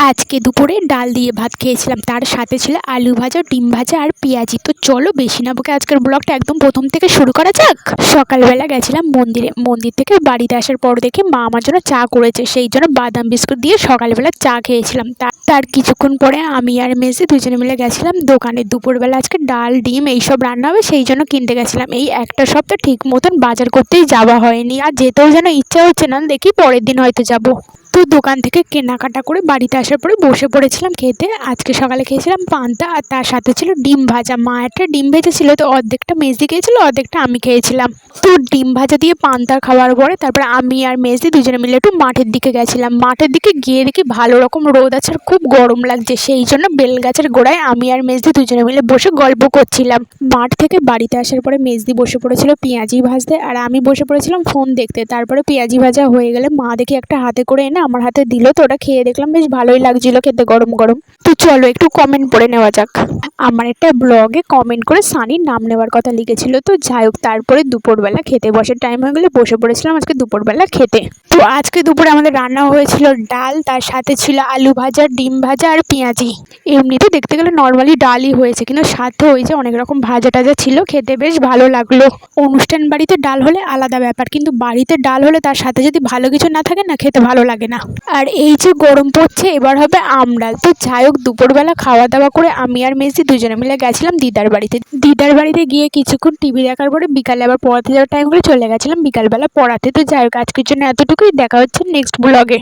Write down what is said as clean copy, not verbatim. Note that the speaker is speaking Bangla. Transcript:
আজকে দুপুরে ডাল দিয়ে ভাত খেয়েছিলাম, তার সাথে ছিল আলু ভাজা, ডিম ভাজা আর পেঁয়াজি। তো চলো বেশি না বকে আজকের ব্লগটা একদম প্রথম থেকে শুরু করা যাক। সকালবেলা গেছিলাম মন্দিরে, মন্দির থেকে বাড়িতে আসার পর দেখে মা আমার জন্য চা করেছে, সেই জন্য বাদাম বিস্কুট দিয়ে সকালবেলা চা খেয়েছিলাম। তার কিছুক্ষণ পরে আমি আর মেজে দুজনে মিলে গেছিলাম দোকানে। দুপুরবেলা আজকে ডাল ডিম এইসব রান্না হবে, সেই জন্য কিনতে গেছিলাম। এই একটা সপ্তাহ ঠিক মতন বাজার করতেই যাওয়া হয়নি, আর যেতেও যেন ইচ্ছা হচ্ছে না, দেখি পরের দিন হয়তো যাব। তো দোকান থেকে কেনাকাটা করে বাড়িতে আসার পরে বসে পড়েছিলাম খেতে। আজকে সকালে খেয়েছিলাম পান্তা, আর তার সাথে ছিল ডিম ভাজা। মা একটা ডিম ভেজেছিল, তো অর্ধেকটা মেজদি খেয়েছিল, অর্ধেকটা আমি খেয়েছিলাম। তো ডিম ভাজা দিয়ে পান্তা খাওয়ার পরে তারপরে আমি আর মেজদি দুজনে মিলে একটু মাঠের দিকে গেছিলাম। মাঠের দিকে গিয়ে দেখি ভালো রকম রোদ আছে আর খুব গরম লাগছে, সেই জন্য বেলগাছের গোড়ায় আমি আর মেজদি দুজনে মিলে বসে গল্প করছিলাম। মাঠ থেকে বাড়িতে আসার পরে মেজদি বসে পড়েছিল পেঁয়াজি ভাজতে, আর আমি বসে পড়েছিলাম ফোন দেখতে। তারপরে পেঁয়াজি ভাজা হয়ে গেলে মা দেখি একটা হাতে করে এনে আমার হাতে দিল, তো ওটা খেয়ে দেখলাম বেশ ভালোই লাগছিল খেতে, গরম গরম। তো চলো একটু কমেন্ট পড়ে নেওয়া যাক। আমার একটা ব্লগে কমেন্ট করে সানির নাম নেওয়ার কথা লিখেছিল। তো যাই হোক, তারপরে দুপুরবেলা খেতে বসার টাইম হয়ে গেলে বসে পড়েছিলাম আজকে দুপুরবেলা খেতে। তো আজকে দুপুরে আমাদের রান্না হয়েছিল ডাল, তার সাথে ছিল আলু ভাজা, ডিম ভাজা আর পেঁয়াজি। এমনিতে দেখতে গেলে নর্মালি ডালই হয়েছে, কিন্তু সাথে ওই যে অনেক রকম ভাজা টাজা ছিল, খেতে বেশ ভালো লাগলো। অনুষ্ঠান বাড়িতে ডাল হলে আলাদা ব্যাপার, কিন্তু বাড়িতে ডাল হলে তার সাথে যদি ভালো কিছু না থাকে না, খেতে ভালো লাগে না। আর এই যে গরম পড়ছে, এবার হবে আমডাল। তো যাই হোক, দুপুরবেলা খাওয়া দাওয়া করে আমি আর মেসি দুজনে মিলে গেছিলাম দিদার বাড়িতে। দিদার বাড়িতে গিয়ে কিছুক্ষণ টিভি দেখার পরে বিকালে আবার পড়াতে যাওয়ার টাইম করে চলে গেছিলাম বিকালবেলা পড়াতে। তো যাই হোক, আজকের জন্য এতটুকুই, দেখা হচ্ছে নেক্সট ব্লগে।